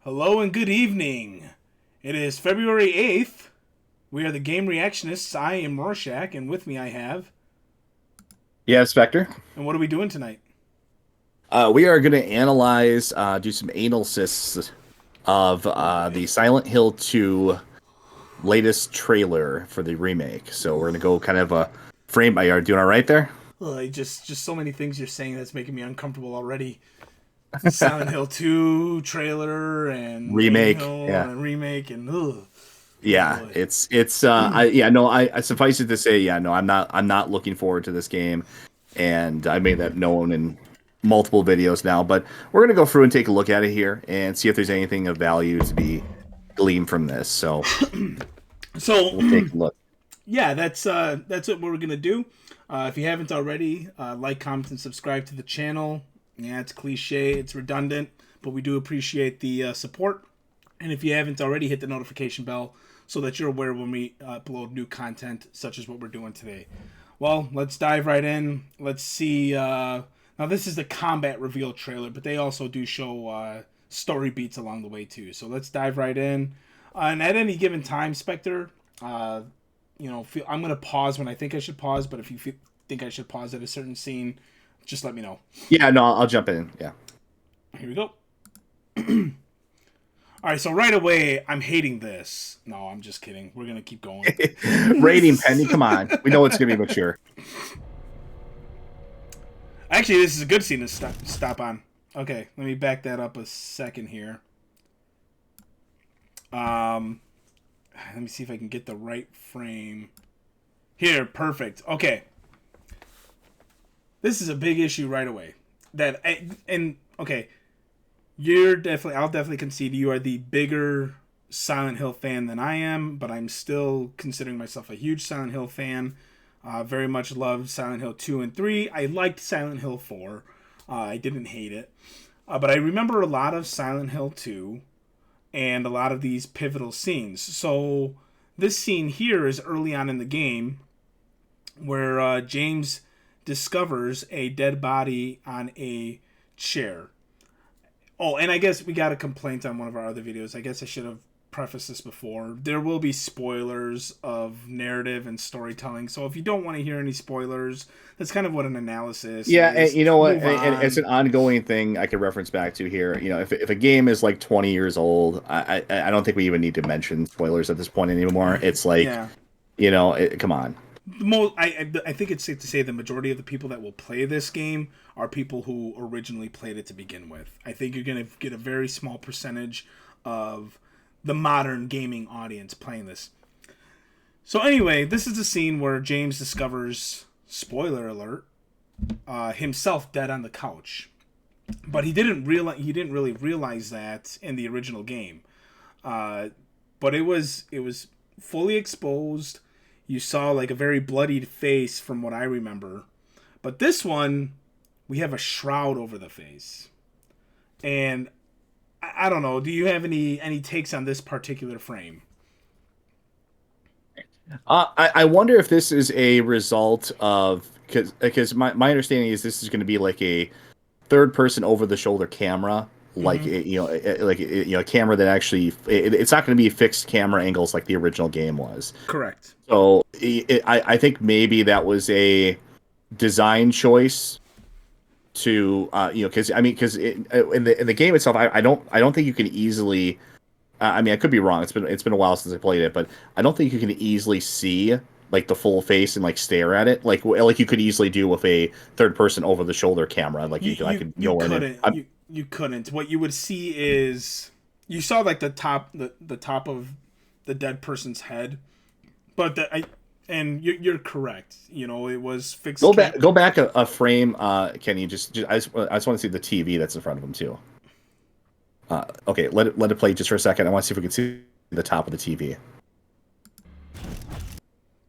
Hello and good evening. It is February 8th. We are the Game Reactionists. I am Rorschach, and with me I have. Yeah, Spectre. And what are we doing tonight? We are going to analyze, do some analysis of Oh boy. the Silent Hill 2 latest trailer for the remake. So we're going to go kind of a frame. Are you doing all right there? Just so many things you're saying that's making me uncomfortable already. Silent Hill 2 trailer and Main Remake. Hill Yeah. and remake and ugh. Oh Yeah, boy. it's I yeah, no, I suffice it to say, yeah, no, I'm not looking forward to this game, and I made that known in multiple videos now, but we're gonna go through and take a look at it here and see if there's anything of value to be gleaned from this. So So we'll take a look. yeah, that's what we're gonna do. If you haven't already, like, comment, and subscribe to the channel. Yeah, it's cliche, it's redundant, but we do appreciate the support. And if you haven't already, hit the notification bell so that you're aware when we upload new content, such as what we're doing today. Well, let's dive right in. Let's see. Now, this is the combat reveal trailer, but they also do show story beats along the way, too. So let's dive right in. And at any given time, Spectre, I'm going to pause when I think I should pause, but if you think I should pause at a certain scene, just let me know. Yeah, no, I'll jump in. Yeah. Here we go. All right, so right away, I'm hating this. No, I'm just kidding. We're going to keep going. Rating Penny, come on. We know it's gonna be mature. Actually, this is a good scene to stop on. Okay, let me back that up a second here. Um, Let me see if I can get the right frame. Here, perfect. Okay. This is a big issue right away. Okay, I'll definitely concede you are the bigger Silent Hill fan than I am, but I'm still considering myself a huge Silent Hill fan. Very much loved Silent Hill 2 and 3. I liked Silent Hill 4. I didn't hate it. But I remember a lot of Silent Hill 2 and a lot of these pivotal scenes. So this scene here is early on in the game where James discovers a dead body on a chair. Oh, and I guess we got a complaint on one of our other videos. I guess I should have prefaced this before. There will be spoilers of narrative and storytelling. So if you don't want to hear any spoilers, that's kind of what an analysis Yeah, and is. you know what? Move And it's on. an ongoing thing I could reference back to here. You know, if a game is like 20 years old, I don't think we even need to mention spoilers at this point anymore. It's like, Yeah. come on. I think it's safe to say the majority of the people that will play this game are people who originally played it to begin with. I think you're going to get a very small percentage of the modern gaming audience playing this. So anyway, this is the scene where James discovers, spoiler alert, himself dead on the couch. But he didn't really realize that in the original game. But it was fully exposed. You saw like a very bloodied face from what I remember. But this one, we have a shroud over the face. And I don't know. Do you have any takes on this particular frame? I wonder if this is a result of because my understanding is this is going to be like a third person over the shoulder camera, like Mm-hmm. a camera that actually it's not going to be fixed camera angles like the original game was. Correct. So I think maybe that was a design choice to because in the game itself I don't think you can easily I mean I could be wrong, it's been a while since I played it, but I don't think you can easily see like the full face and like stare at it like you could easily do with a third person over the shoulder camera, like I could You go in and couldn't you couldn't. What you would see is you saw like the top of the dead person's head, but you're correct. You know, it was fixed cam. go back a frame. Can you I just want to see the TV that's in front of him too. Okay, let it play just for a second. I want to see if we can see the top of the TV.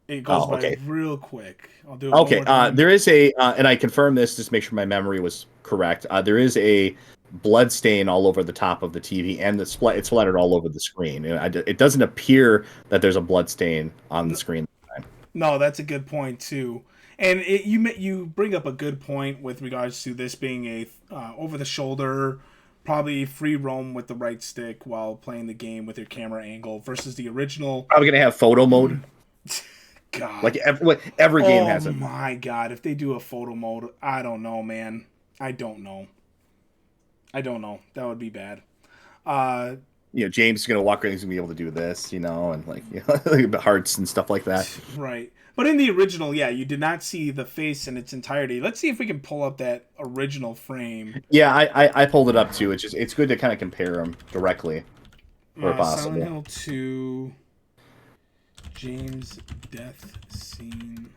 It goes Oh, by okay. real quick. I'll do it one Okay, more time. there is and I confirmed this just to make sure my memory was correct. There is a blood stain all over the top of the TV, and it's splattered all over the screen. It doesn't appear that there's a blood stain on the screen. No, that's a good point too. And you bring up a good point with regards to this being a over the shoulder probably free roam with the right stick while playing the game with your camera angle versus the original. Probably gonna have photo mode. Like God. every game Oh has it. my God. If they do a photo mode, I don't know, man. I don't know. I don't know. That would be bad. Uh, James is gonna walk around. He's gonna be able to do this, and like the hearts and stuff like that. right. But in the original, yeah, you did not see the face in its entirety. Let's see if we can pull up that original frame. Yeah, I pulled it up too. It's good to kind of compare them directly where Silent possible. Hill 2, James death scene.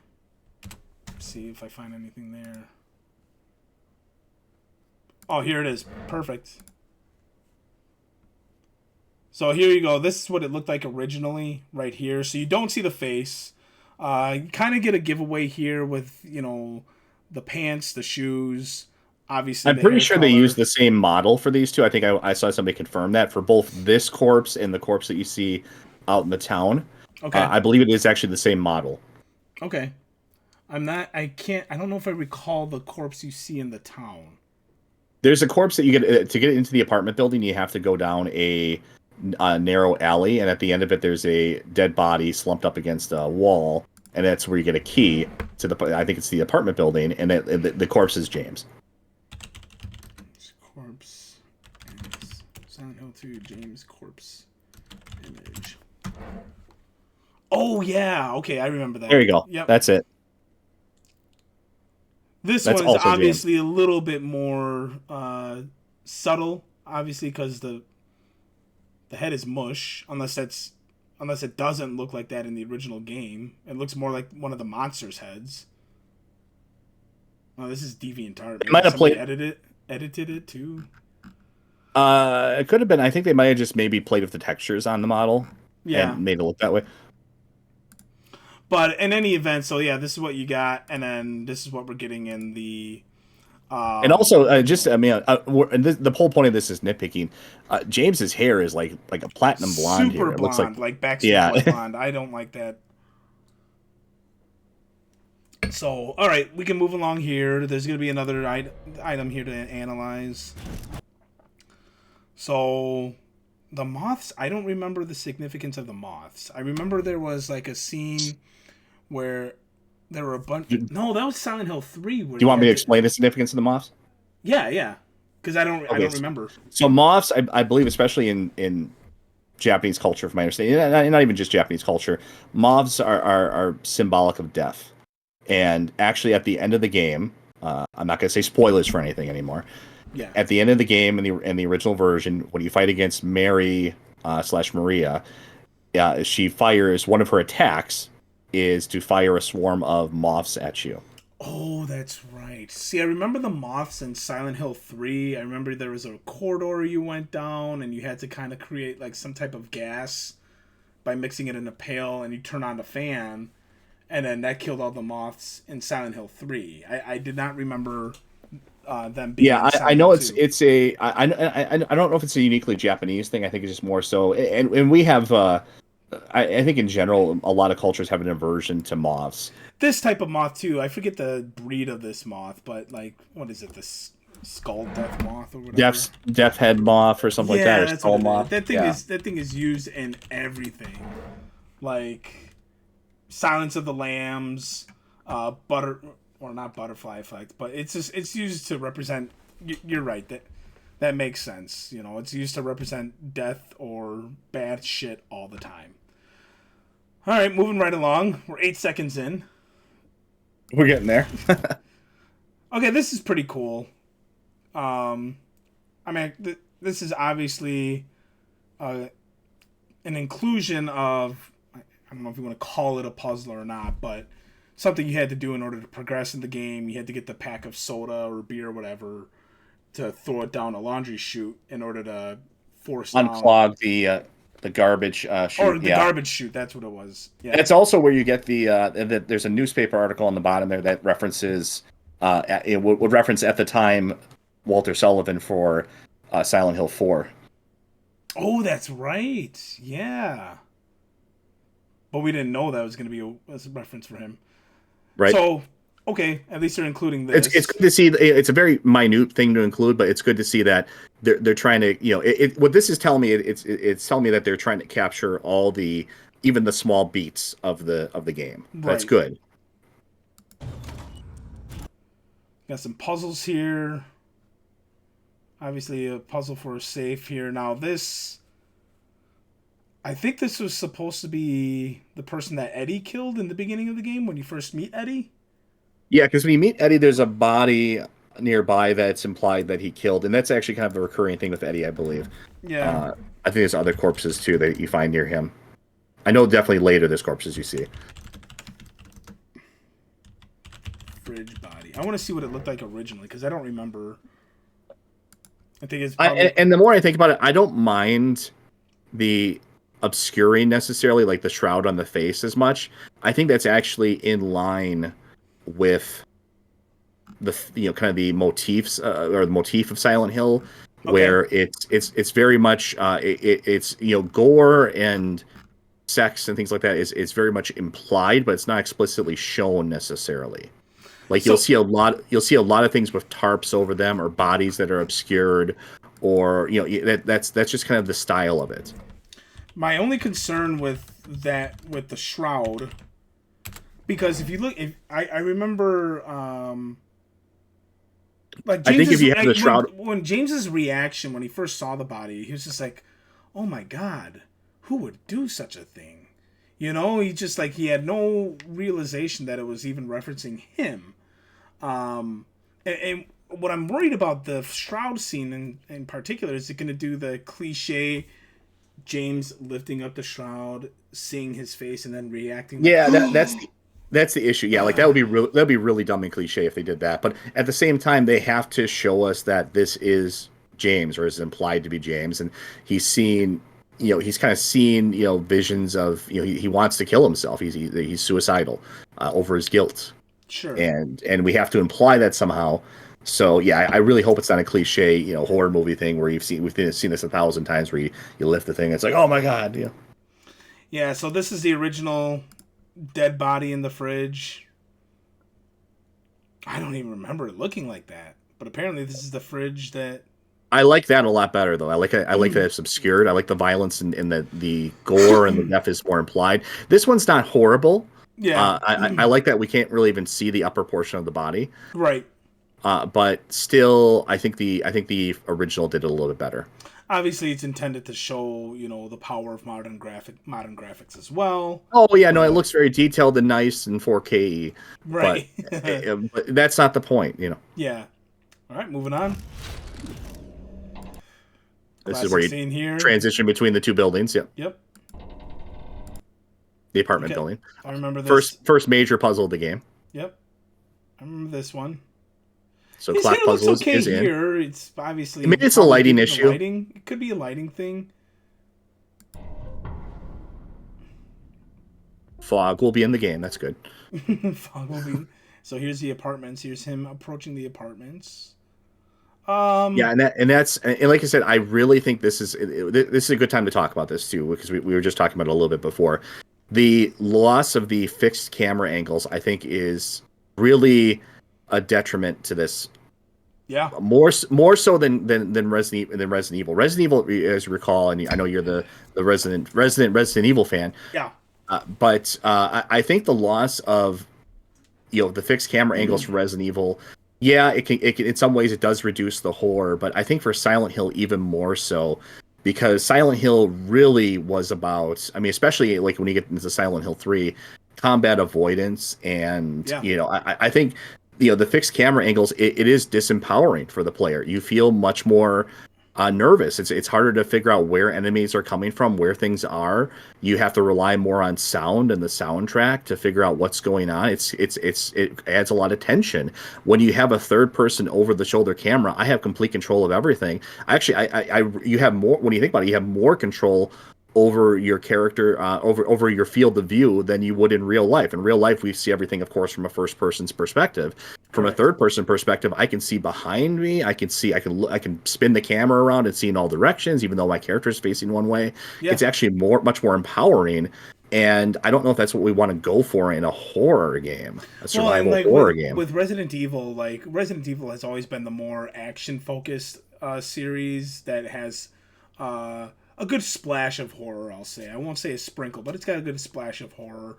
Let's see if I find anything there. Oh, here it is. Perfect. So here you go. This is what it looked like originally, right here. So you don't see the face. You kind of get a giveaway here with, the pants, the shoes, obviously I'm the pretty hair sure they color. used the same model for these two. I think I saw somebody confirm that for both this corpse and the corpse that you see out in the town. Okay. I believe it is actually the same model. Okay. I don't know if I recall the corpse you see in the town. There's a corpse that you get to get into the apartment building. You have to go down a narrow alley, and at the end of it, there's a dead body slumped up against a wall, and that's where you get a key to the. I think it's the apartment building, and the corpse is James. Corpse. Silent Hill 2, James corpse image. Oh, yeah. Okay, I remember that. There you go. Yep. That's it. This That's one's also James. obviously a little bit more subtle, obviously, because the head is mush, unless it doesn't look like that in the original game. It looks more like one of the monster's heads. Oh, this is DeviantArt. Maybe Might have somebody played. edited it too. It could have been. I think they might have just maybe played with the textures on the model Yeah. and made it look that way. But in any event, so yeah, this is what you got, and then this is what we're getting in the. And also, the whole point of this is nitpicking. James's hair is like a platinum blonde super here. It looks like, like Backstreet yeah. Boys blonde. I don't like that. So, all right, we can move along here. There's going to be another item here to analyze. So, the moths, I don't remember the significance of the moths. I remember there was like a scene where there were a bunch. No, that was Silent Hill 3. Where Do you want me to explain the significance of the moths? Yeah. Because I don't Okay, remember. So moths, I believe, especially in Japanese culture, from my understanding, not even just Japanese culture, moths are symbolic of death. And actually, at the end of the game, I'm not going to say spoilers for anything anymore. Yeah. At the end of the game, in the original version, when you fight against Mary / Maria, she fires one of her attacks is to fire a swarm of moths at you. Oh, that's right. See, I remember the moths in Silent Hill 3. I remember there was a corridor you went down, and you had to kind of create like some type of gas by mixing it in a pail, and you turn on the fan, and then that killed all the moths in Silent Hill 3. I did not remember them being. Yeah, in I know Hill 2. it's a I don't know if it's a uniquely Japanese thing. I think it's just more so, and we have I think in general a lot of cultures have an aversion to moths. This type of moth too. I forget the breed of this moth, but like, what is it? This skull death moth or whatever. Death head moth or something like that, or that's skull what it is. moth. That thing is used in everything, like Silence of the Lambs, butter or not butterfly effect, but it's used to represent. You're right, that makes sense. It's used to represent death or bad shit all the time. All right, moving right along. We're 8 seconds in. We're getting there. Okay, this is pretty cool. This is obviously an inclusion of, I don't know if you want to call it a puzzle or not, but something you had to do in order to progress in the game. You had to get the pack of soda or beer or whatever to throw it down a laundry chute in order to force Unclog the garbage chute. Or the garbage chute, that's what it was. Yeah. That's also where you get there's a newspaper article on the bottom there that references it would reference at the time Walter Sullivan for Silent Hill 4. Oh, that's right. Yeah. But we didn't know that was going to be a reference for him. Right. So, Okay, at least they're including It's this. good to see. It's a very minute thing to include, but it's good to see that they're trying to, what this is telling me, it's telling me that they're trying to capture all the, even the small beats of the game. That's Right. good. Got some puzzles here. Obviously, a puzzle for a safe here. Now, this. I think this was supposed to be the person that Eddie killed in the beginning of the game when you first meet Eddie. Yeah, because when you meet Eddie, there's a body nearby that's implied that he killed, and that's actually kind of a recurring thing with Eddie, I believe. Yeah. Uh, I think there's other corpses too that you find near him. I know definitely later there's corpses you see. Fridge body. I want to see what it looked like originally because I don't remember. I think it's I probably. and the more I think about it, I don't mind the obscuring necessarily, like the shroud on the face, as much. I think that's actually in line with the, kind of the motifs, or the motif of Silent Hill, Okay. where it's very much, it's, gore and sex and things like that is very much implied, but it's not explicitly shown necessarily. Like So, you'll see a lot of things with tarps over them, or bodies that are obscured, or that's just kind of the style of it. my only concern with that, with the shroud, because if you look, if I remember, like I think if James's you have the shroud, when James's reaction when he first saw the body, he was just like, "Oh my god, who would do such a thing?" You know, he just like he had no realization that it was even referencing him. And what I'm worried about the shroud scene in particular is it going to do the cliche James lifting up the shroud, seeing his face, and then reacting like, yeah, that's the issue. Yeah, like that'd be really dumb and cliche if they did that. But at the same time, they have to show us that this is James, or is implied to be James, and he's seen, he's kind of seen, visions of, he wants to kill himself. He's suicidal, over his guilt, sure. and we have to imply that somehow. So yeah, I really hope it's not a cliche, horror movie thing where we've seen this 1,000 times, where you lift the thing, it's like, oh my god, yeah. Yeah, so this is the original dead body in the fridge. I don't even remember it looking like that, but apparently this is the fridge that. I like that a lot better though. I like that it's obscured. I like the violence, and the gore and the death is more implied. This one's not horrible. Yeah, I like that we can't really even see the upper portion of the body. right. But still, I think the original did it a little bit better. Obviously, it's intended to show the power of modern graphics as well. Oh yeah, no, it But looks very detailed and nice in 4K, but, right, but that's not the point. yeah. All right, moving on. This is where Classic you scene here. transition between the two buildings. Yep, Yep. the apartment Okay, building. I remember this. First major puzzle of the game. Yep, I remember this one. So His hair clock looks puzzle okay is in. here. It's obviously Maybe it's a probably due lighting to the issue. lighting. It could be a lighting thing. Fog will be in the game. That's good. Fog will be. So here's the apartments. Here's him approaching the apartments. Yeah, and like I said, I really think this is a good time to talk about this too, because we were just talking about it a little bit before. The loss of the fixed camera angles, I think, is really a detriment to this. Yeah. More so than Resident Evil. Resident Evil, as you recall, and I know you're the Resident Evil fan. Yeah. But I think the loss of, the fixed camera angles for Resident Evil, yeah, it can in some ways it does reduce the horror, but I think for Silent Hill even more so, because Silent Hill really was about, I mean, especially like when you get into Silent Hill 3, combat avoidance, and Yeah. I think, the fixed camera angles, it is disempowering for the player. You feel much more nervous. It's harder to figure out where enemies are coming from, where things are. You have to rely more on sound and the soundtrack to figure out what's going on. It adds a lot of tension when you have a third person over the shoulder camera. I have complete control of everything. Actually, I you have more, when you think about it, you have more control over your character, over your field of view, than you would in real life. In real life, we see everything, of course, from a first person's perspective. From a Correct. third person perspective, I can see behind me. I can spin the camera around and see in all directions, even though my character is facing one way. Yeah. It's actually much more empowering. And I don't know if that's what we want to go for in a horror game, a Well, and survival like horror game. with Resident Evil, like Resident Evil has always been the more action focused series that has a good splash of horror. I'll say I won't say a sprinkle, but it's got a good splash of horror.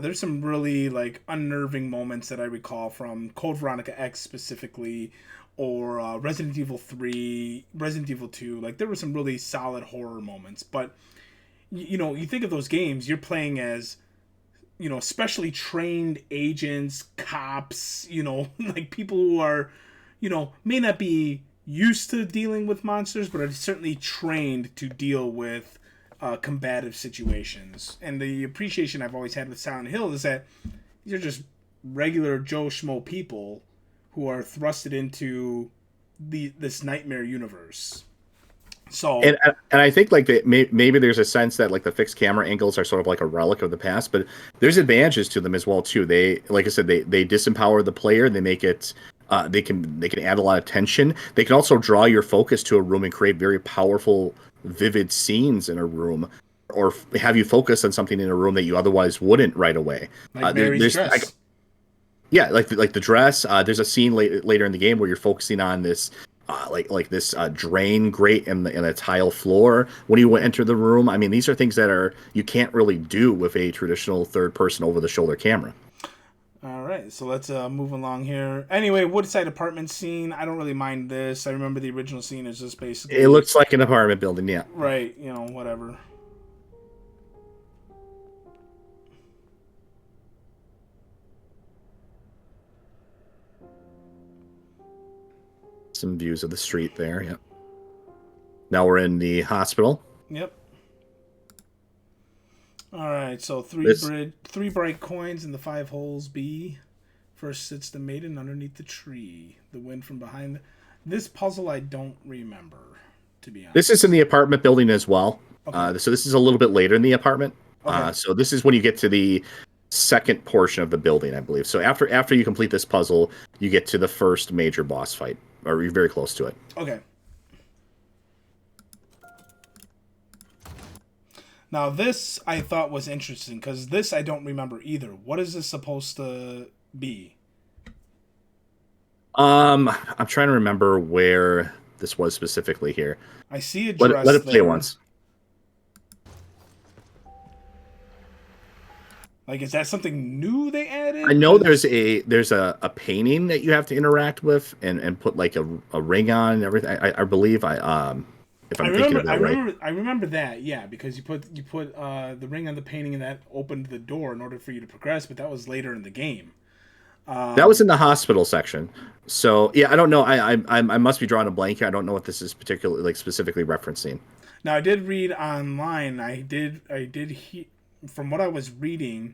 There's some really like unnerving moments that I recall from Code Veronica X specifically, or Resident Evil 3, Resident Evil 2. Like there were some really solid horror moments, but you know, you think of those games, you're playing as, you know, specially trained agents, cops, you know, like people who are, you know, may not be used to dealing with monsters, but are certainly trained to deal with combative situations. And the appreciation I've always had with Silent Hill is that these are just regular Joe Schmo people who are thrusted into this nightmare universe. So And I think like maybe there's a sense that like the fixed camera angles are sort of like a relic of the past, but there's advantages to them as well too. They, like I said, they disempower the player. They make it they can add a lot of tension. They can also draw your focus to a room and create very powerful, vivid scenes in a room, or have you focus on something in a room that you otherwise wouldn't right away. like Mary's dress. Yeah, like the dress. There's a scene later in the game where you're focusing on this, like this drain grate in a tile floor when you enter the room. I mean, these are things that are you can't really do with a traditional third person over the shoulder camera. All right, so let's move along here. Anyway, Woodside apartment scene. I don't really mind this. I remember the original scene is just basically It looks like an apartment building, yeah. right. You know, whatever. Some views of the street there, yeah. Now we're in the hospital. Yep. All right, so This three bright coins in the five holes B. First sits the maiden underneath the tree. The wind from behind. This puzzle I don't remember, to be honest. this is in the apartment building as well. Okay. So this is a little bit later in the apartment. Okay. So this is when you get to the second portion of the building, I believe. So after you complete this puzzle, you get to the first major boss fight, or you're very close to it. Okay. Now this I thought was interesting because this I don't remember either. What is this supposed to be? I'm trying to remember where this was specifically here. I see a dress Let it play there. once. Like, is that something new they added? I know there's a painting that you have to interact with and put like a ring on and everything. I believe if I'm thinking of that right. I remember that, yeah, because you put the ring on the painting and that opened the door in order for you to progress, but that was later in the game. That was in the hospital section. So yeah, I don't know. I must be drawing a blank here. I don't know what this is particularly like specifically referencing. Now I did read online. I did from what I was reading,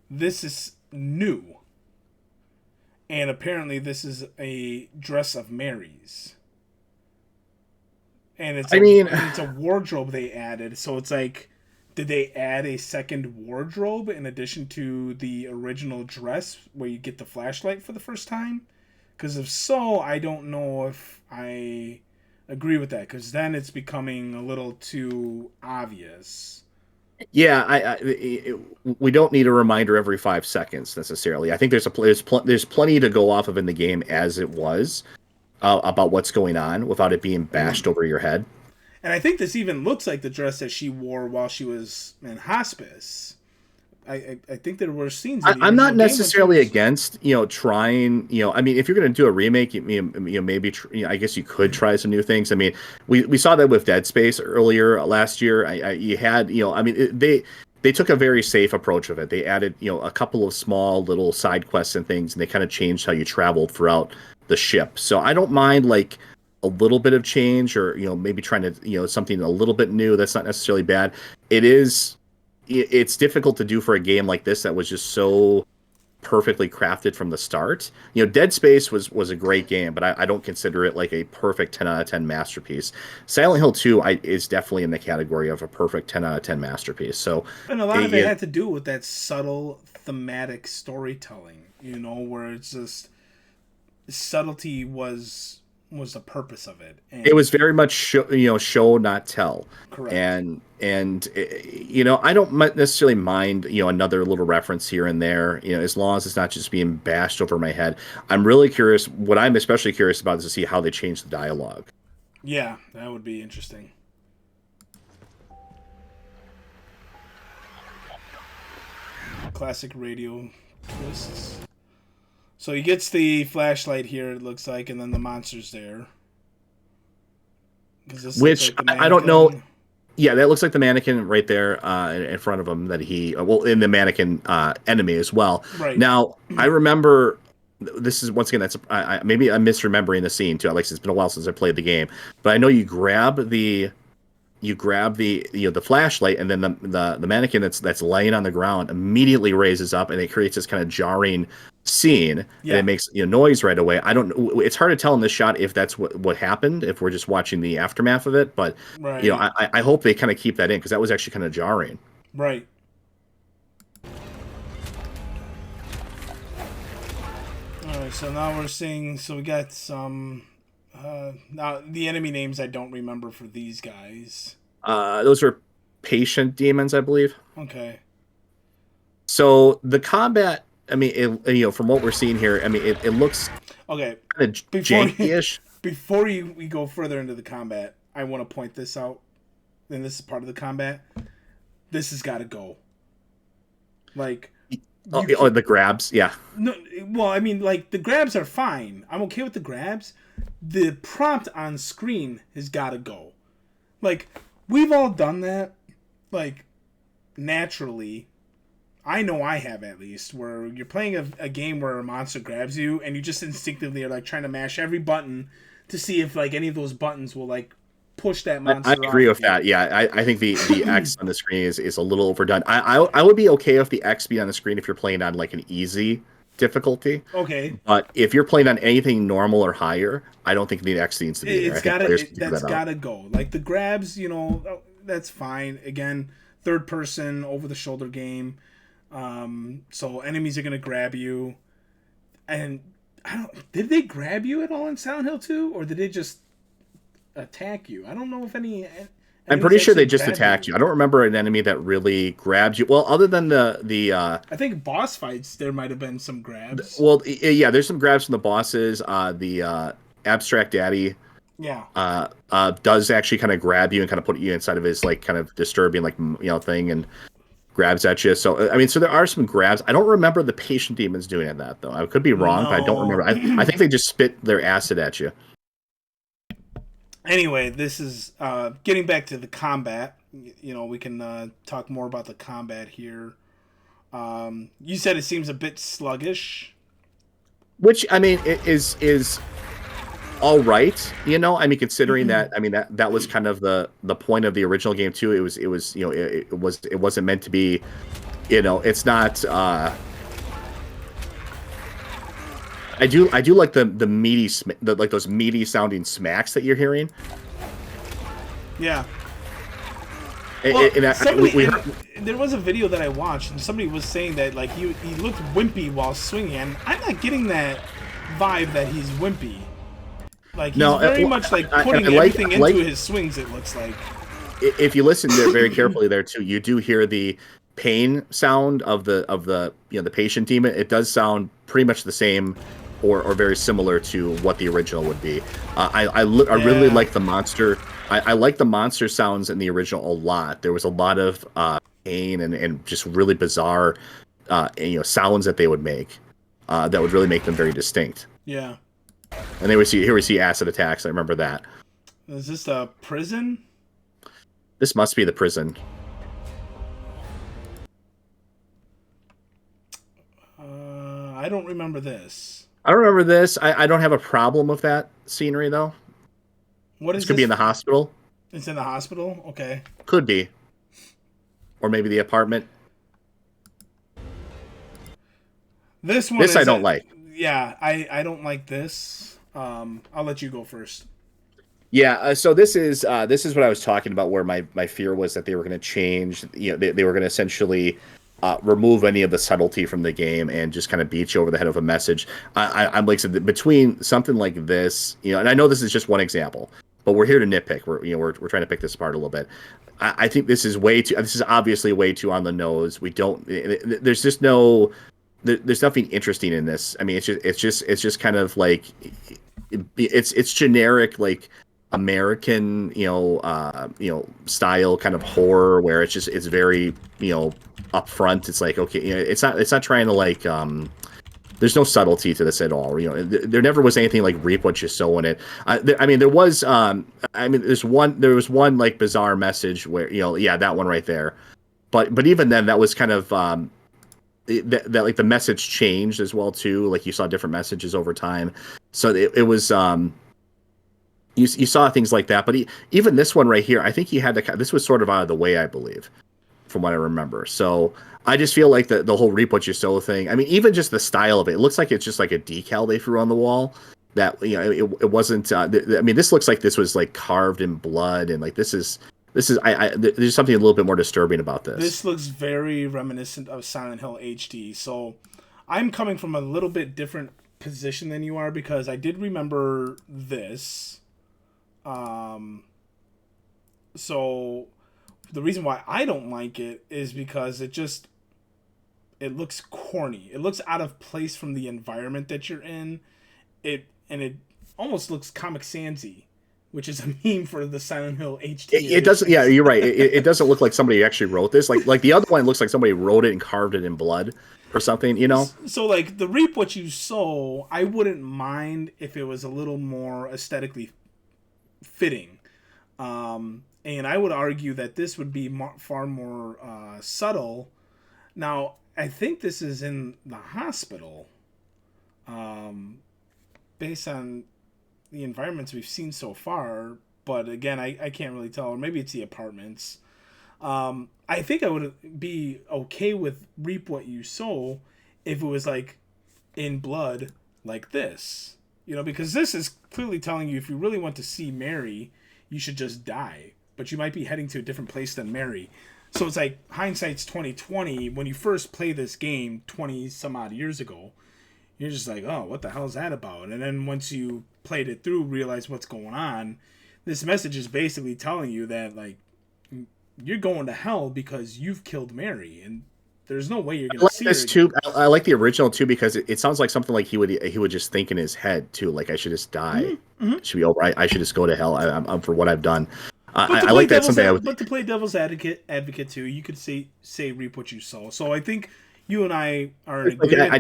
this is new, and apparently this is a dress of Mary's. And it's it's a wardrobe they added. So it's like, did they add a second wardrobe in addition to the original dress where you get the flashlight for the first time? Because if so, I don't know if I agree with that. Because then it's becoming a little too obvious. Yeah, we don't need a reminder every 5 seconds necessarily. I think there's plenty to go off of in the game as it was about what's going on without it being bashed over your head. And I think this even looks like the dress that she wore while she was in hospice. I think there were scenes. I'm not necessarily against trying. I mean, if you're going to do a remake, maybe I guess you could try some new things. I mean, we saw that with Dead Space earlier last year. You had I mean they took a very safe approach of it. They added a couple of small little side quests and things, and they kind of changed how you traveled throughout the ship. So I don't mind like a little bit of change, or maybe trying to something a little bit new. That's not necessarily bad. It's difficult to do for a game like this that was just so perfectly crafted from the start. Dead Space was a great game, but I don't consider it like a perfect 10 out of 10 masterpiece. Silent Hill 2 is definitely in the category of a perfect 10 out of 10 masterpiece. So, and a lot of it had to do with that subtle thematic storytelling, where it's just subtlety was the purpose of it. And it was very much show not tell. Correct. And And I don't necessarily mind another little reference here and there, as long as it's not just being bashed over my head. I'm really curious. What I'm especially curious about is to see how they change the dialogue. Yeah, that would be interesting. Classic radio twists. So he gets the flashlight here, it looks like, and then the monster's there. Which I don't know. Yeah, that looks like the mannequin right there in front of him that in the mannequin enemy as well. Right. Now, I remember, this is, once again, that's maybe I'm misremembering the scene too. Like, it's been a while since I played the game, but I know you grab the the flashlight, and then the mannequin that's laying on the ground immediately raises up, and it creates this kind of jarring scene, and it makes noise right away. I don't know, it's hard to tell in this shot if that's what happened, if we're just watching the aftermath of it, but right. I hope they kind of keep that in, because that was actually kind of jarring. Right. All right, so now we're seeing, so we got some now the enemy names I don't remember for these guys. Those are patient demons, I believe. Okay. So the combat, I mean, from what we're seeing here, I mean, it looks okay. Kind of janky-ish. Before we go further into the combat, I want to point this out, and this is part of the combat. This has got to go. Like, the grabs, yeah. No, well, I mean, like, the grabs are fine. I'm okay with the grabs. The prompt on screen has got to go. Like, we've all done that, like, naturally. I know I have, at least, where you're playing a game where a monster grabs you, and you just instinctively are, like, trying to mash every button to see if, like, any of those buttons will, like, push that monster off. I agree with that. Yeah, I think the X on the screen is a little overdone. I would be okay if the X be on the screen if you're playing on, like, an easy difficulty. Okay. But if you're playing on anything normal or higher, I don't think the X needs to be there. That's gotta go. Like, the grabs, that's fine. Again, third person, over the shoulder game. So enemies are gonna grab you. And did they grab you at all in Silent Hill 2? Or did they just attack you? I don't know if I'm pretty sure they just attacked you. I don't remember an enemy that really grabbed you. Well, other than the I think boss fights, there might have been some grabs. Well, yeah, there's some grabs from the bosses. The Abstract Daddy, does actually kind of grab you and kind of put you inside of his, like, kind of disturbing, like, thing, and grabs at you. So I mean, so there are some grabs. I don't remember the patient demons doing that though. I could be wrong, but I don't remember. I think they just spit their acid at you. Anyway, this is getting back to the combat. We can talk more about the combat here. You said it seems a bit sluggish, which, I mean, it is all right. I mean, considering that, I mean, that was kind of the point of the original game too. It wasn't meant to be. It's not. I do like the meaty, like those meaty sounding smacks that you're hearing. Yeah. There was a video that I watched, and somebody was saying that, like, he looked wimpy while swinging, and I'm not getting that vibe that he's wimpy. Like, he's very much like putting everything into his swings. It looks like. If you listen there very carefully there too, you do hear the pain sound of the the patient demon. It does sound pretty much the same. Or very similar to what the original would be. I really like the monster. I like the monster sounds in the original a lot. There was a lot of pain and just really bizarre sounds that they would make that would really make them very distinct. Yeah. And here we see acid attacks. I remember that. Is this a prison? This must be the prison. I don't remember this. I don't remember this. I don't have a problem with that scenery, though. What is this? Could be in the hospital. It's in the hospital? Okay. Could be. Or maybe the apartment. This one I don't like. Yeah, I don't like this. I'll let you go first. Yeah, so this is what I was talking about, where my fear was that they were going to change. They were going to essentially remove any of the subtlety from the game and just kind of beat you over the head with a message. I'm like, so between something like this, and I know this is just one example, but we're here to nitpick. We're trying to pick this apart a little bit. I think this is way too. This is obviously way too on the nose. We don't. There's just no. There's nothing interesting in this. I mean, it's just kind of like it's generic like American style kind of horror where it's very upfront. It's like okay, it's not trying to like there's no subtlety to this at all. There never was anything like reap what you sow in it. I mean, there was. There was one like bizarre message where that one right there, but even then that was kind of that like the message changed as well too. Like you saw different messages over time, so it was you saw things like that. But even this one right here, I think he had to. This was sort of out of the way, I believe, from what I remember. So I just feel like the whole reap what you sow thing. I mean, even just the style of it something like it's just like a decal they threw on the wall. That it wasn't. I mean, this looks like this was like carved in blood, and like this is. There's something a little bit more disturbing about this. This looks very reminiscent of Silent Hill HD. So I'm coming from a little bit different position than you are because I did remember this. So the reason why I don't like it is because it looks corny. It looks out of place from the environment that you're in. It almost looks Comic Sans-y, which is a meme for the Silent Hill HD. It doesn't. Yeah, you're right. It doesn't look like somebody actually wrote this. Like the other one looks like somebody wrote it and carved it in blood or something. So like the reap what you sow, I wouldn't mind if it was a little more aesthetically fitting. And I would argue that this would be far more subtle. Now, I think this is in the hospital, based on the environments we've seen so far. But again, I can't really tell. Or maybe it's the apartments. I think I would be okay with reap what you sow if it was like in blood like this. Because this is clearly telling you if you really want to see Mary, you should just die. But you might be heading to a different place than Mary. So it's like hindsight's 2020. When you first play this game 20 some odd years ago, you're just like, oh, what the hell is that about? And then once you played it through, realize what's going on, this message is basically telling you that like you're going to hell because you've killed Mary, and there's no way you're going to see this her too. I like the original too because it sounds like something like he would just think in his head too, like I should just die. Mm-hmm. Should be over. I should just go to hell. I'm for what I've done. I like that something. But to play devil's advocate too, you could say reap what you sow. So I think you and I are in agreement. I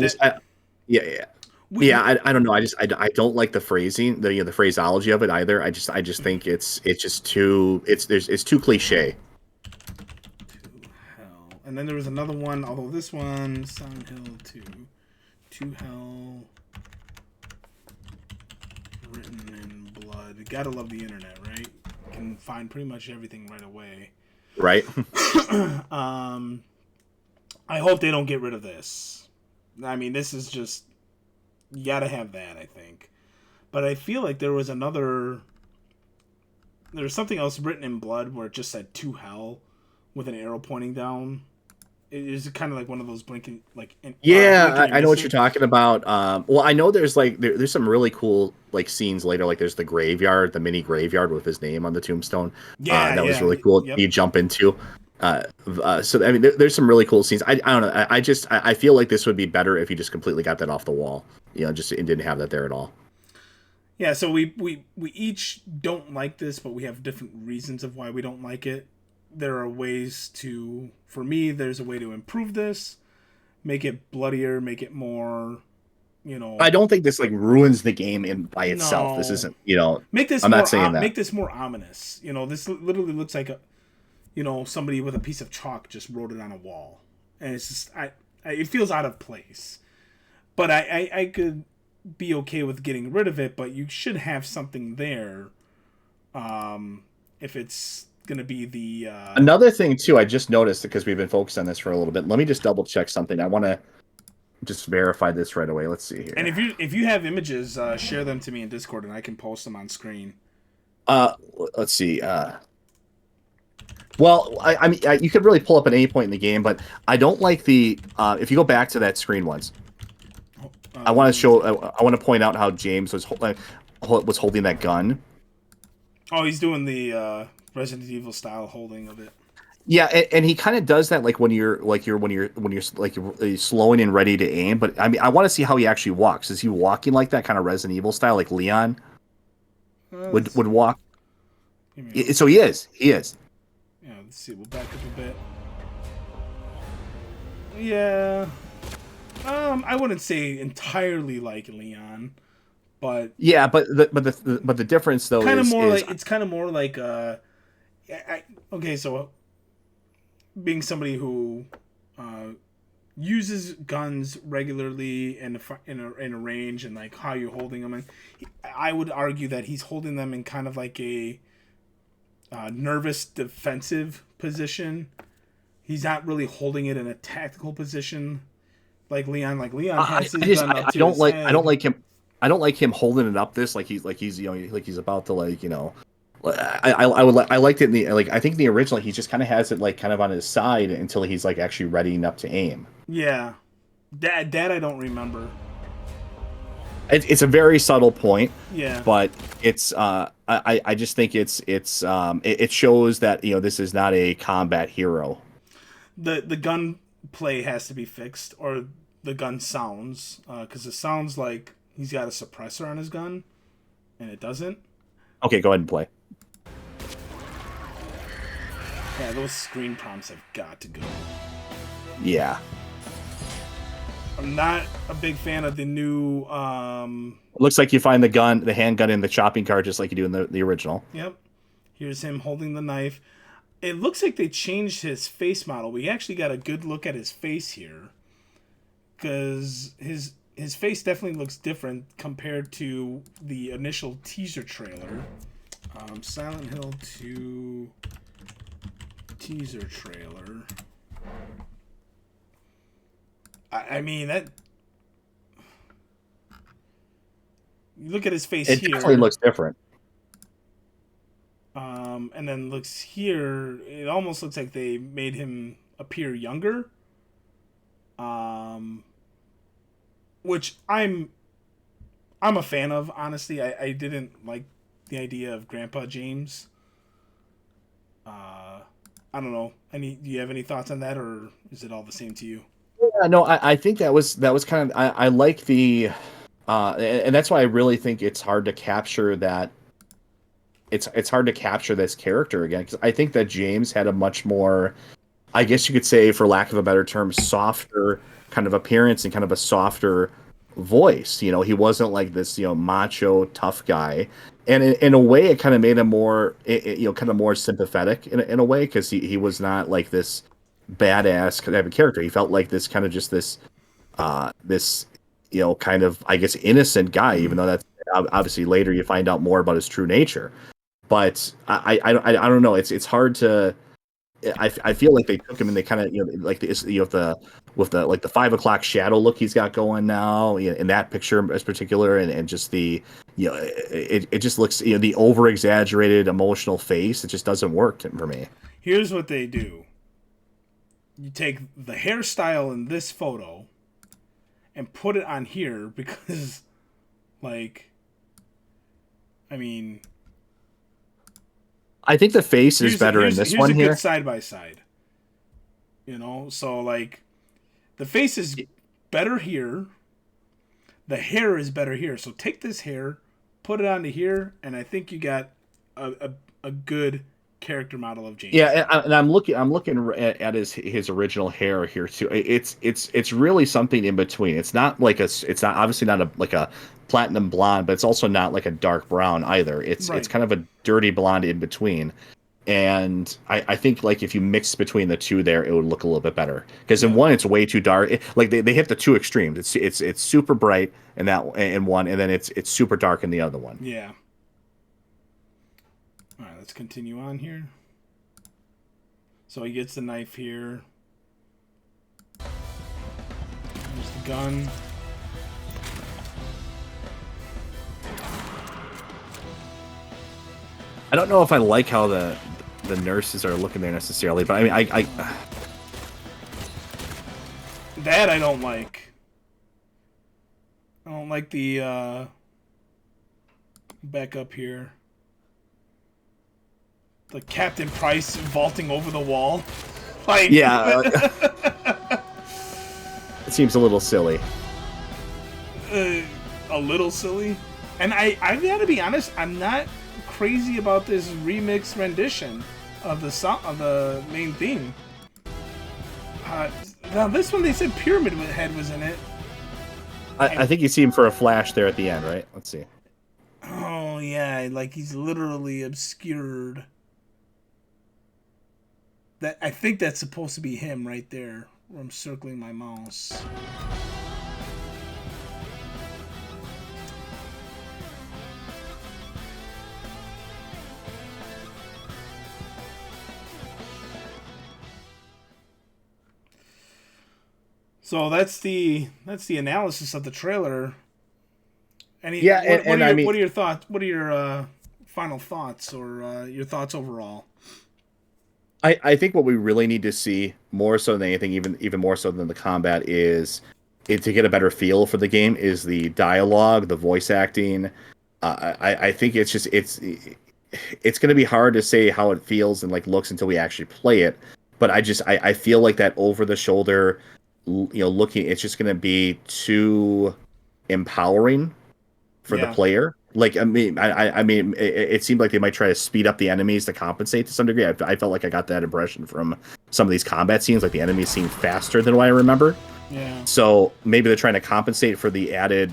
don't know. I don't like the phrasing, the phraseology of it either. I just think it's just too it's too cliche. To hell. And then there was another one, although this one Silent Hill 2 to hell written in blood. You gotta love the internet, right? You can find pretty much everything right away. Right. I hope they don't get rid of this. I mean, this is just you gotta have that, I think. But I feel like there was something else written in blood where it just said to hell with an arrow pointing down. It is kind of like one of those blinking like. I know what you're talking about. Well, I know there's like there's some really cool like scenes later. Like there's the graveyard, the mini graveyard with his name on the tombstone. That was really cool. Yep. You jump into. So I mean, there's some really cool scenes. I don't know. I feel like this would be better if you just completely got that off the wall. Just it didn't have that there at all. Yeah. So we each don't like this, but we have different reasons of why we don't like it. There are ways to. For me, there's a way to improve this, make it bloodier, make it more. I don't think this like ruins the game by itself. No. This isn't. Make this. I'm not saying that. Make this more ominous. This literally looks like a. Somebody with a piece of chalk just wrote it on a wall, and it's just it feels out of place. But I could be okay with getting rid of it, but you should have something there. If it's gonna be the another thing too, I just noticed because we've been focused on this for a little bit. Let me just double check something. I want to just verify this right away. Let's see here. And if you have images, share them to me in Discord, and I can post them on screen. Let's see. Well, I mean, you could really pull up at any point in the game, but I don't like the. If you go back to that screen once, I want to show. I want to point out how James was holding that gun. Oh, he's doing the Resident Evil style holding of it. Yeah, and he kind of does that like when you're like you're slowing and ready to aim. But I mean, I want to see how he actually walks. Is he walking like that kind of Resident Evil style, like Leon would Let's would walk? give me a, So he is. He is. yeah. Let's see. We'll back up a bit. Yeah. I wouldn't say entirely like Leon, but Yeah, but the difference though kind of more is like it's kind of more like okay. So being somebody who uh, uses guns regularly in a range and like how you're holding them, and I would argue that he's holding them in kind of like a nervous defensive position. He's not really holding it in a tactical position like Leon. Like Leon has I his just gun up I to don't his like head. I don't like him holding it up this like he's like he's about to I would I liked it in the like I think in the original he just kind of has it like kind of on his side until he's like actually readying up to aim. Yeah, that I don't remember. It's a very subtle point, Yeah, but it's I just think it shows that this is not a combat hero. the gun play has to be fixed, or the gun sounds, because it sounds like he's got a suppressor on his gun, and it doesn't. Okay, go ahead and play. Yeah, those screen prompts have got to go. Yeah. I'm not a big fan of the new. It looks like you find the handgun in the shopping cart just like you do in the original. Yep. Here's him holding the knife. It looks like they changed his face model. We actually got a good look at his face here, because his face definitely looks different compared to the initial teaser trailer. Silent Hill 2 teaser trailer. I mean that. You look at his face It definitely here, looks different. and then looks here. It almost looks like they made him appear younger. Um, which I'm a fan of. Honestly, I didn't like the idea of Grandpa James. I don't know. Do you have any thoughts on that, or is it all the same to you? Yeah, no, I think that was kind of I like the and that's why I really think it's hard to capture that it's hard to capture this character again because I think that James had a much more I guess you could say for lack of a better term softer kind of appearance and kind of a softer voice. He wasn't like this macho tough guy, and in a way it kind of made him more kind of more sympathetic in a way because he was not like this badass type of character. He felt like this kind of just this kind of I guess innocent guy, even though that's obviously later you find out more about his true nature. But I don't know. It's hard to. I feel like they took him and they kind of like the with the like the 5 o'clock shadow look he's got going now in that picture as particular and just the it just looks the over exaggerated emotional face. It just doesn't work for me. Here's what they do. You take the hairstyle in this photo and put it on here because, like, I mean, I think the face is better in this here's one a good here. side by side. So like, the face is better here. The hair is better here. So take this hair, put it onto here, and I think you got a good character model of Yeah, James. and I'm looking at his original hair here too. It's really something in between. It's not obviously not like a platinum blonde, but it's also not like a dark brown either. It's Right. kind of a dirty blonde in between. And I think like if you mix between the two there, it would look a little bit better. Because in Yeah. one, it's way too dark. Like they hit the two extremes. It's super bright in one, and then it's super dark in the other one. Yeah. All right, let's continue on here. So he gets the knife here. There's the gun. I don't know if I like how the nurses are looking there necessarily, but I mean I That I don't like. I don't like the back up here. the Captain Price vaulting over the wall. Like, Yeah, it seems a little silly. A little silly. And I gotta be honest, I'm not crazy about this remix rendition of the main theme. Now this one they said Pyramid Head was in it. I think you see him for a flash there at the end, right? Let's see. Oh yeah, like he's literally obscured. That I think that's supposed to be him right there, where I'm circling my mouse. So that's the analysis of the trailer. What are your thoughts? What are your final thoughts or your thoughts overall? I think what we really need to see more so than anything, even more so than the combat, is to get a better feel for the game is the dialogue, the voice acting. I think it's going to be hard to say how it feels and like looks until we actually play it. But I feel like that over the shoulder, looking, it's just going to be too empowering for the player. Like, I mean, it seemed like they might try to speed up the enemies to compensate to some degree. I felt like I got that impression from some of these combat scenes, like the enemies seem faster than what I remember. Yeah. So maybe they're trying to compensate for the added,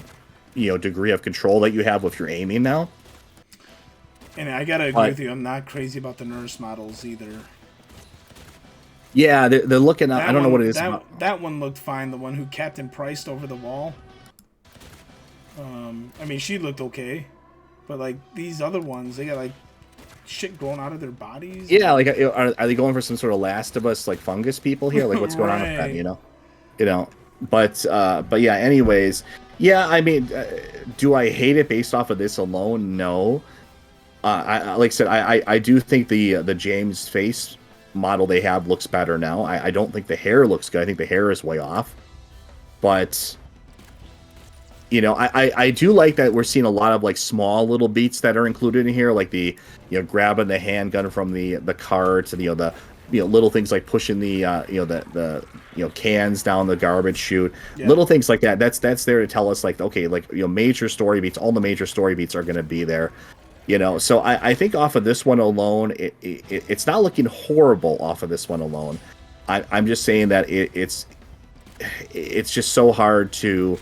degree of control that you have with your aiming now. And I gotta agree with you. I'm not crazy about the nurse models either. Yeah, they're looking up. I don't know what it is. That one looked fine. The one who Captain Priced over the wall. I mean, she looked okay, but like these other ones, they got like shit growing out of their bodies. Yeah, like are they going for some sort of Last of Us like fungus people here? Like what's going on with that? But yeah. Anyways, yeah. I mean, do I hate it based off of this alone? No. Like I said, I do think the James face model they have looks better now. I don't think the hair looks good. I think the hair is way off, but. I do like that we're seeing a lot of like small little beats that are included in here, like the grabbing the handgun from the car to the little things like pushing the cans down the garbage chute, little things like that. That's there to tell us like okay, like major story beats, all the major story beats are going to be there. So I think off of this one alone, it's not looking horrible off of this one alone. I'm just saying that it's just so hard to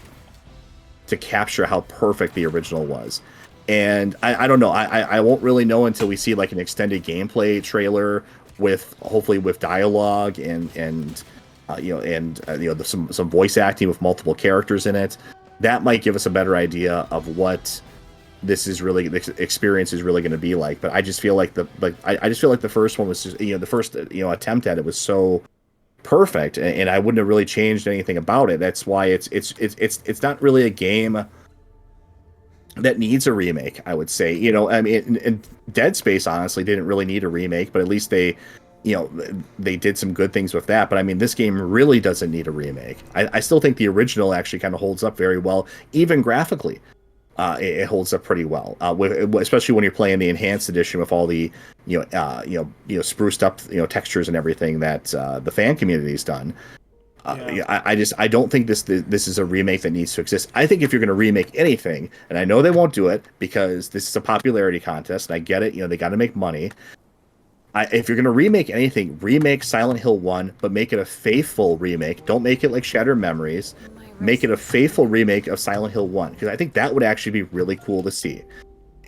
capture how perfect the original was. And I don't know. I won't really know until we see like an extended gameplay trailer with hopefully with dialogue and some voice acting with multiple characters in it. That might give us a better idea of what this experience is really going to be like. But I just feel like the first one was just, the first attempt at it was so perfect, and I wouldn't have really changed anything about it. That's why it's not really a game that needs a remake, I would say. I mean, and Dead Space honestly didn't really need a remake, but at least they did some good things with that. But I mean, this game really doesn't need a remake. I still think the original actually kind of holds up very well, even graphically. It holds up pretty well, especially when you're playing the enhanced edition with all the spruced up textures and everything that the fan community's done. I don't think this is a remake that needs to exist. I think if you're going to remake anything, and I know they won't do it because this is a popularity contest, and I get it. They got to make money. If you're going to remake anything, remake Silent Hill 1, but make it a faithful remake. Don't make it like Shattered Memories. Make it a faithful remake of Silent Hill 1, because I think that would actually be really cool to see.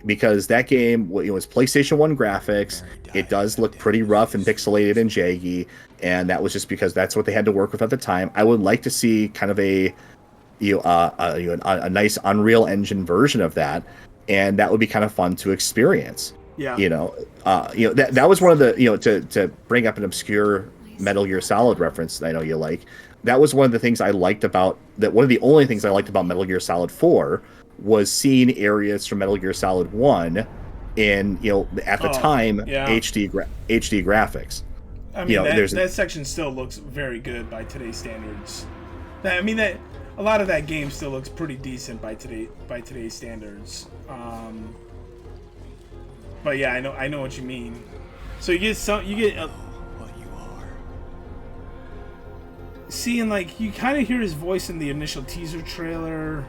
Because that game, was PlayStation 1 graphics. It does look pretty rough and pixelated and jaggy, and that was just because that's what they had to work with at the time. I would like to see kind of a nice Unreal Engine version of that, and that would be kind of fun to experience. Yeah. That was one of the to bring up an obscure Metal Gear Solid reference that I know you like. That was one of the things I liked about that. One of the only things I liked about Metal Gear Solid 4 was seeing areas from Metal Gear Solid 1 in at the time HD graphics. I mean, that section still looks very good by today's standards. I mean, that a lot of that game still looks pretty decent by today's standards. But yeah, I know what you mean. So you get some, you get What you are. seeing like you kind of hear his voice in the initial teaser trailer.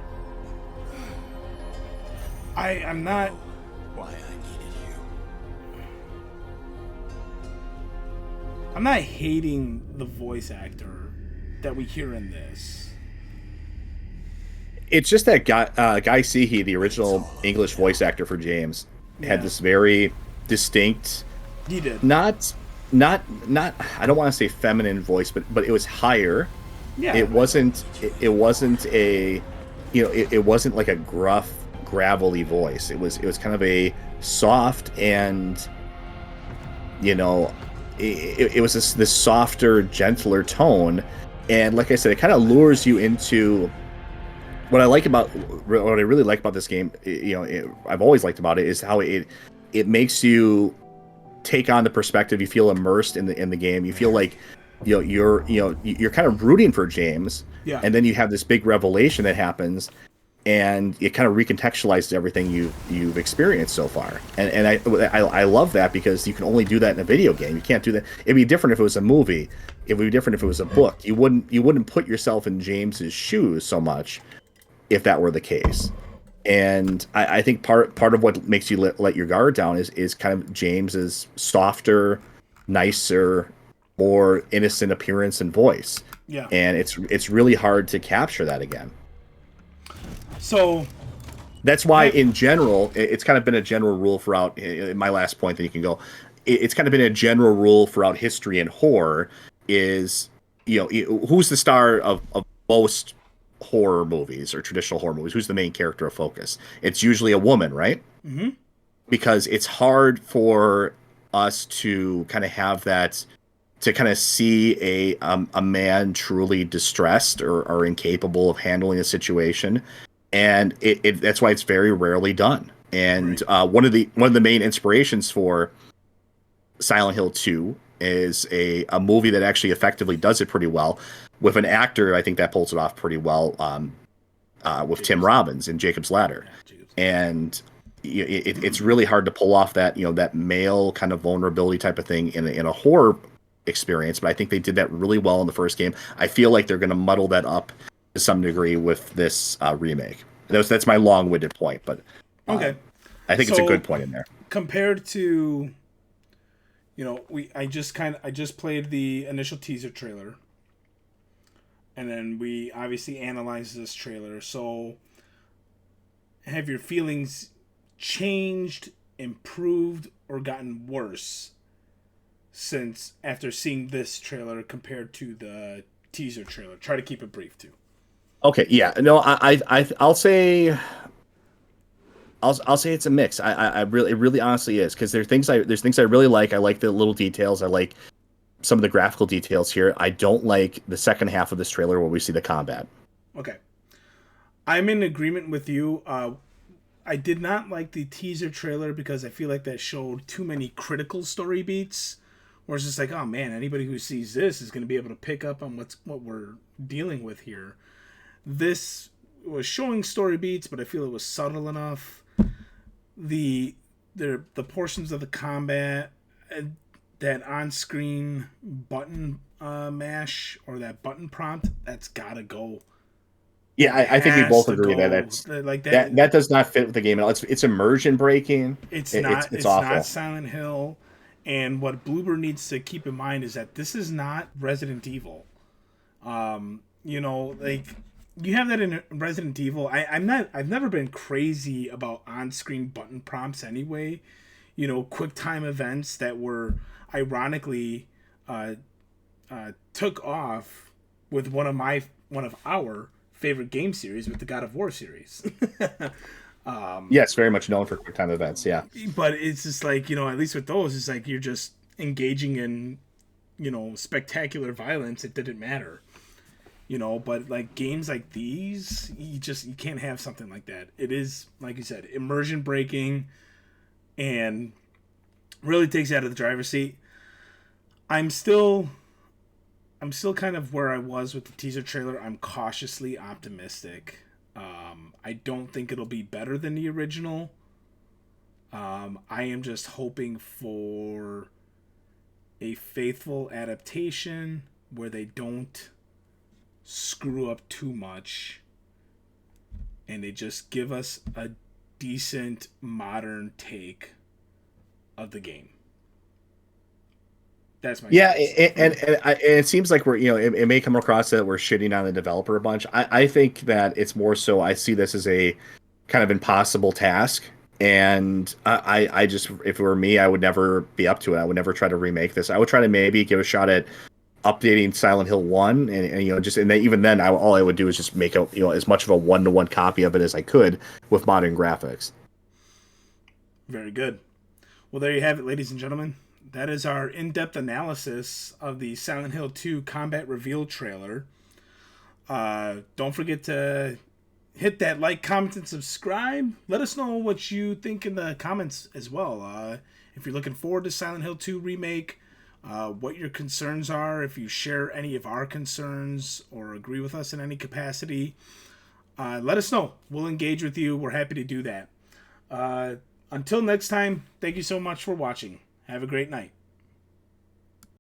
I'm not. Why I needed you. I'm not hating the voice actor that we hear in this. It's just that Guy Seehey, the original English voice actor for James, had Yeah, this very distinct, he did. not not I don't want to say feminine voice, but it was higher. Yeah, It wasn't a, it wasn't like a gruff, gravelly voice. It was kind of a soft and, you know, it was this softer, gentler tone, and like I said, it kind of lures you into what I really like about this game. I've always liked about it is how it makes you take on the perspective. You feel immersed in the game. You feel like, you're kind of rooting for James, yeah. and then you have this big revelation that happens, and it kind of recontextualizes everything you've experienced so far. And I love that, because you can only do that in a video game. You can't do that. It'd be different if it was a movie. It would be different if it was a book. You wouldn't put yourself in James's shoes so much if that were the case. And I think part of what makes you let your guard down is kind of James's softer, nicer, more innocent appearance and voice. Yeah. And it's really hard to capture that again. So That's why, in general, it's kind of been a general rule throughout. My last point, that you can go. It's kind of been a general rule throughout history and horror is, who's the star of most horror movies or traditional horror movies? Who's the main character of focus? It's usually a woman, right? mm-hmm. Because it's hard for us to kind of have that, to kind of see a man truly distressed or incapable of handling a situation, and that's why it's very rarely done. And Right. one of the main inspirations for Silent Hill 2 is a movie that actually effectively does it pretty well, with an actor I think that pulls it off pretty well, with Tim Robbins in Jacob's Ladder. Yeah, Jacob's. And it's really hard to pull off that, that male kind of vulnerability type of thing in a horror experience, but I think they did that really well in the first game. I feel like they're going to muddle that up to some degree with this remake. That's my long-winded point, but Okay. I think it's a good point in there. Compared to, I just played the initial teaser trailer, and then we obviously analyzed this trailer. So, have your feelings changed, improved, or gotten worse since after seeing this trailer compared to the teaser trailer? Try to keep it brief too. Okay, yeah, no, I'll say. I'll say it's a mix. It really honestly is, because there's things I really like. I like the little details. I like some of the graphical details here. I don't like the second half of this trailer where we see the combat. Okay. I'm in agreement with you. I did not like the teaser trailer because I feel like that showed too many critical story beats. Where it's just like, oh man, anybody who sees this is going to be able to pick up on what we're dealing with here. This was showing story beats, but I feel it was subtle enough. The portions of the combat, that on-screen button mash or that button prompt, that's gotta go. Yeah, I think we Has both to agree that go. that's Like that does not fit with the game at all. It's immersion breaking. It's It's not. it's It's not awful. Silent Hill. And what Bloober needs to keep in mind is that this is not Resident Evil. Like you have that in Resident Evil. I'm not. I've never been crazy about on-screen button prompts anyway. Quick time events that were ironically took off with one of our favorite game series, with the God of War series. Yes, very much known for quick time events. Yeah. But it's just like, at least with those, it's like you're just engaging in, spectacular violence. It didn't matter. But like games like these, you can't have something like that. It is, like you said, immersion breaking and really takes you out of the driver's seat. I'm still kind of where I was with the teaser trailer. I'm cautiously optimistic. I don't think it'll be better than the original. I am just hoping for a faithful adaptation where they don't screw up too much and they just give us a decent modern take of the game. That's my and it seems like we're it may come across that we're shitting on the developer a bunch. I think that it's more so I see this as a kind of impossible task, and I just, if it were me, I would never be up to it. I would never try to remake this. I would try to maybe give a shot at updating Silent Hill 1, and just, and then, even then, all I would do is just make a as much of a 1-to-1 copy of it as I could with modern graphics. Very good. Well, there you have it, ladies and gentlemen. That is our in-depth analysis of the Silent Hill 2 combat reveal trailer. Don't forget to hit that like, comment, and subscribe. Let us know what you think in the comments as well. If you're looking forward to Silent Hill 2 Remake, what your concerns are, if you share any of our concerns or agree with us in any capacity, let us know. We'll engage with you. We're happy to do that. Until next time, thank you so much for watching. Have a great night.